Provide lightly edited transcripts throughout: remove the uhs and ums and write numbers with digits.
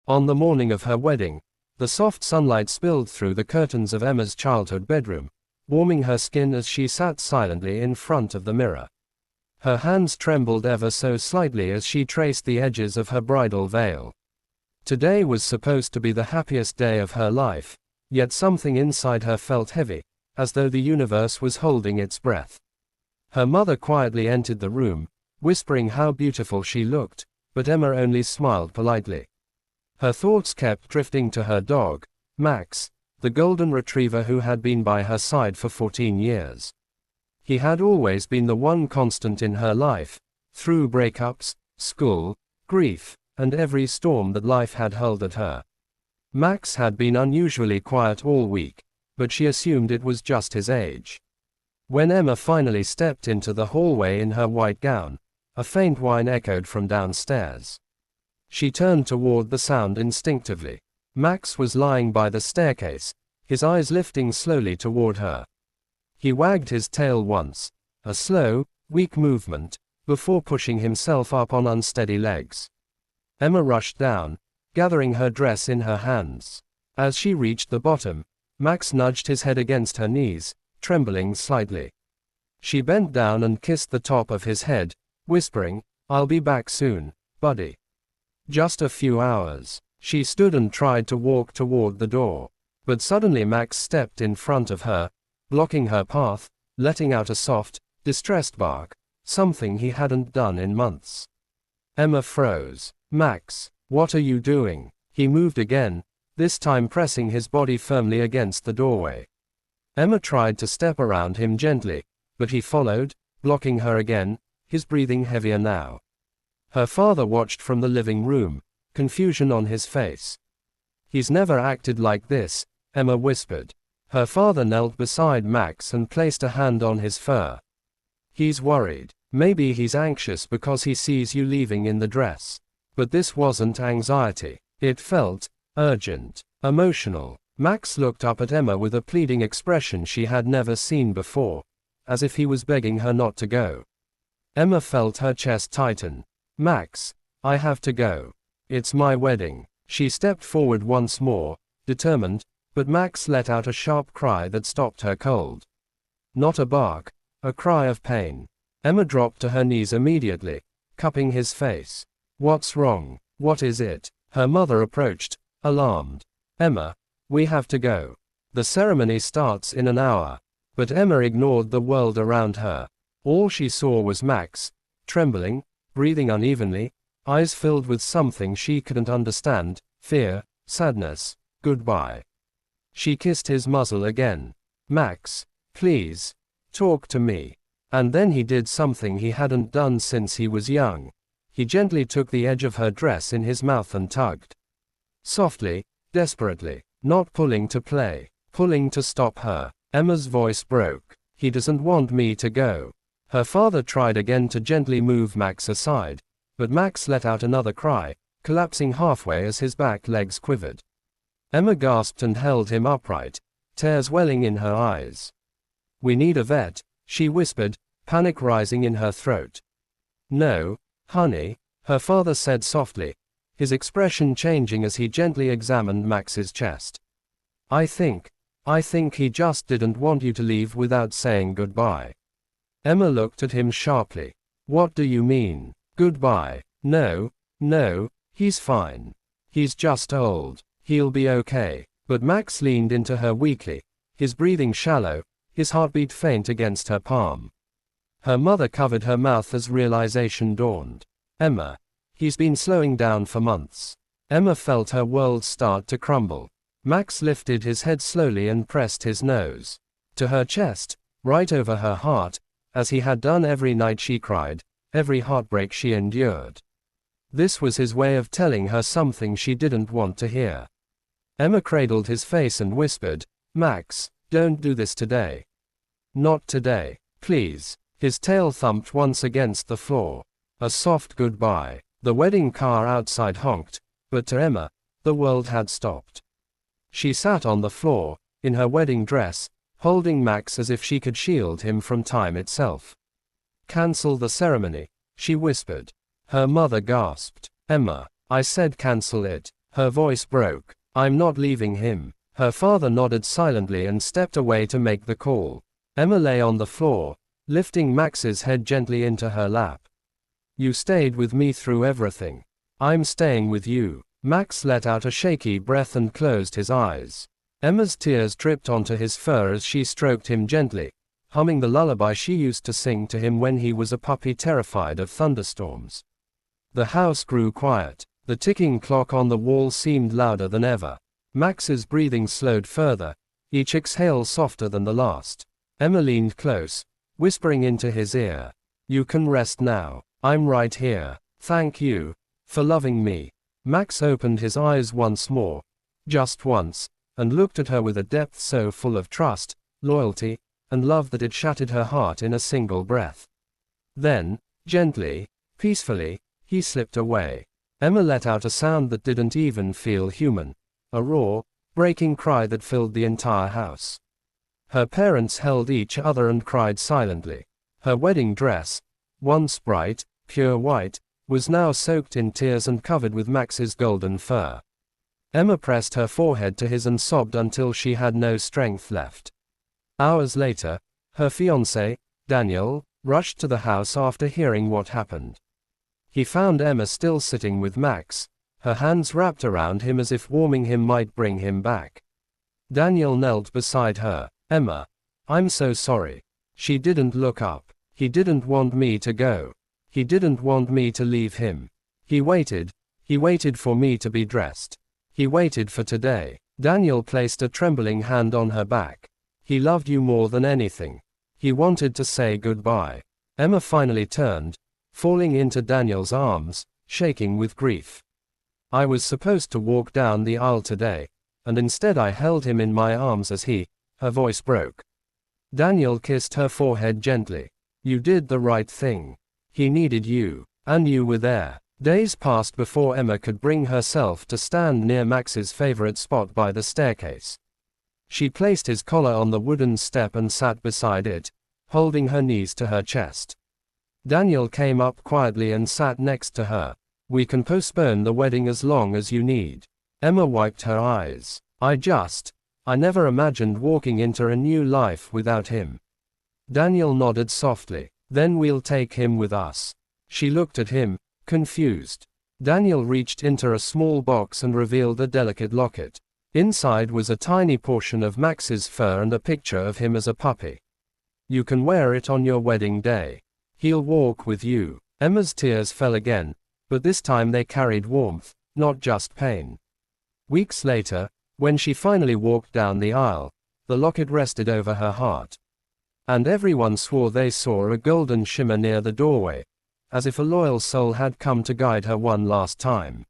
On the morning of her wedding, the soft sunlight spilled through the curtains of Emma's childhood bedroom, warming her skin as she sat silently in front of the mirror. Her hands trembled ever so slightly as she traced the edges of her bridal veil. Today was supposed to be the happiest day of her life, yet something inside her felt heavy, as though the universe was holding its breath. Her mother quietly entered the room, whispering how beautiful she looked, but Emma only smiled politely. Her thoughts kept drifting to her dog, Max, the golden retriever who had been by her side for 14 years. He had always been the one constant in her life, through breakups, school, grief, and every storm that life had hurled at her. Max had been unusually quiet all week, but she assumed it was just his age. When Emma finally stepped into the hallway in her white gown, a faint whine echoed from downstairs. She turned toward the sound instinctively. Max was lying by the staircase, his eyes lifting slowly toward her. He wagged his tail once, a slow, weak movement, before pushing himself up on unsteady legs. Emma rushed down, gathering her dress in her hands. As she reached the bottom, Max nudged his head against her knees, trembling slightly. She bent down and kissed the top of his head, whispering, "I'll be back soon, buddy. Just a few hours." She stood and tried to walk toward the door. But suddenly Max stepped in front of her, blocking her path, letting out a soft, distressed bark, something he hadn't done in months. Emma froze. "Max, what are you doing?" He moved again, this time pressing his body firmly against the doorway. Emma tried to step around him gently, but he followed, blocking her again, his breathing heavier now. Her father watched from the living room, confusion on his face. "He's never acted like this," Emma whispered. Her father knelt beside Max and placed a hand on his fur. "He's worried. Maybe he's anxious because he sees you leaving in the dress." But this wasn't anxiety. It felt urgent, emotional. Max looked up at Emma with a pleading expression she had never seen before, as if he was begging her not to go. Emma felt her chest tighten. "Max, I have to go. It's my wedding." She stepped forward once more, determined, but Max let out a sharp cry that stopped her cold. Not a bark, a cry of pain. Emma dropped to her knees immediately, cupping his face. "What's wrong? What is it?" Her mother approached, alarmed. "Emma, we have to go. The ceremony starts in an hour." But Emma ignored the world around her. All she saw was Max, trembling, breathing unevenly, eyes filled with something she couldn't understand, fear, sadness, goodbye. She kissed his muzzle again. "Max, please, talk to me." And then he did something he hadn't done since he was young. He gently took the edge of her dress in his mouth and tugged. Softly, desperately, not pulling to play, pulling to stop her. Emma's voice broke. "He doesn't want me to go." Her father tried again to gently move Max aside, but Max let out another cry, collapsing halfway as his back legs quivered. Emma gasped and held him upright, tears welling in her eyes. "We need a vet," she whispered, panic rising in her throat. "No, honey," her father said softly, his expression changing as he gently examined Max's chest. I think he just didn't want you to leave without saying goodbye." Emma looked at him sharply. "What do you mean, goodbye?" No, he's fine. He's just old. He'll be okay." But Max leaned into her weakly, his breathing shallow, his heartbeat faint against her palm. Her mother covered her mouth as realization dawned. "Emma, he's been slowing down for months." Emma felt her world start to crumble. Max lifted his head slowly and pressed his nose to her chest, right over her heart, as he had done every night she cried, every heartbreak she endured. This was his way of telling her something she didn't want to hear. Emma cradled his face and whispered, "Max, don't do this today. Not today, please." His tail thumped once against the floor. A soft goodbye. The wedding car outside honked, but to Emma, the world had stopped. She sat on the floor, in her wedding dress, holding Max as if she could shield him from time itself. "Cancel the ceremony," she whispered. Her mother gasped. "Emma, I said cancel it." Her voice broke. I'm not leaving him. Her father nodded silently and stepped away to make the call. Emma lay on the floor, lifting Max's head gently into her lap. You stayed with me through everything. I'm staying with you. Max let out a shaky breath and closed his eyes. Emma's tears dripped onto his fur as she stroked him gently, humming the lullaby she used to sing to him when he was a puppy terrified of thunderstorms. The house grew quiet. The ticking clock on the wall seemed louder than ever. Max's breathing slowed further, each exhale softer than the last. Emma leaned close, whispering into his ear. You can rest now. I'm right here. Thank you for loving me. Max opened his eyes once more, just once, and looked at her with a depth so full of trust, loyalty, and love that it shattered her heart in a single breath. Then, gently, peacefully, he slipped away. Emma let out a sound that didn't even feel human. A raw, breaking cry that filled the entire house. Her parents held each other and cried silently. Her wedding dress, once bright, pure white, was now soaked in tears and covered with Max's golden fur. Emma pressed her forehead to his and sobbed until she had no strength left. Hours later, her fiancé, Daniel, rushed to the house after hearing what happened. He found Emma still sitting with Max, her hands wrapped around him as if warming him might bring him back. Daniel knelt beside her. Emma, I'm so sorry. She didn't look up. He didn't want me to go. He didn't want me to leave him. He waited for me to be dressed. He waited for today. Daniel placed a trembling hand on her back. He loved you more than anything. He wanted to say goodbye. Emma finally turned, falling into Daniel's arms, shaking with grief. I was supposed to walk down the aisle today, and instead I held him in my arms as her voice broke. Daniel kissed her forehead gently. You did the right thing. He needed you, and you were there. Days passed before Emma could bring herself to stand near Max's favorite spot by the staircase. She placed his collar on the wooden step and sat beside it, holding her knees to her chest. Daniel came up quietly and sat next to her. We can postpone the wedding as long as you need. Emma wiped her eyes. I never imagined walking into a new life without him. Daniel nodded softly. Then we'll take him with us. She looked at him, confused. Daniel reached into a small box and revealed a delicate locket. Inside was a tiny portion of Max's fur and a picture of him as a puppy. You can wear it on your wedding day. He'll walk with you. Emma's tears fell again, but this time they carried warmth, not just pain. Weeks later, when she finally walked down the aisle, the locket rested over her heart. And everyone swore they saw a golden shimmer near the doorway, as if a loyal soul had come to guide her one last time.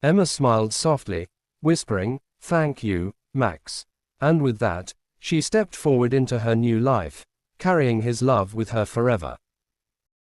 Emma smiled softly, whispering, "Thank you, Max." And with that, she stepped forward into her new life, carrying his love with her forever.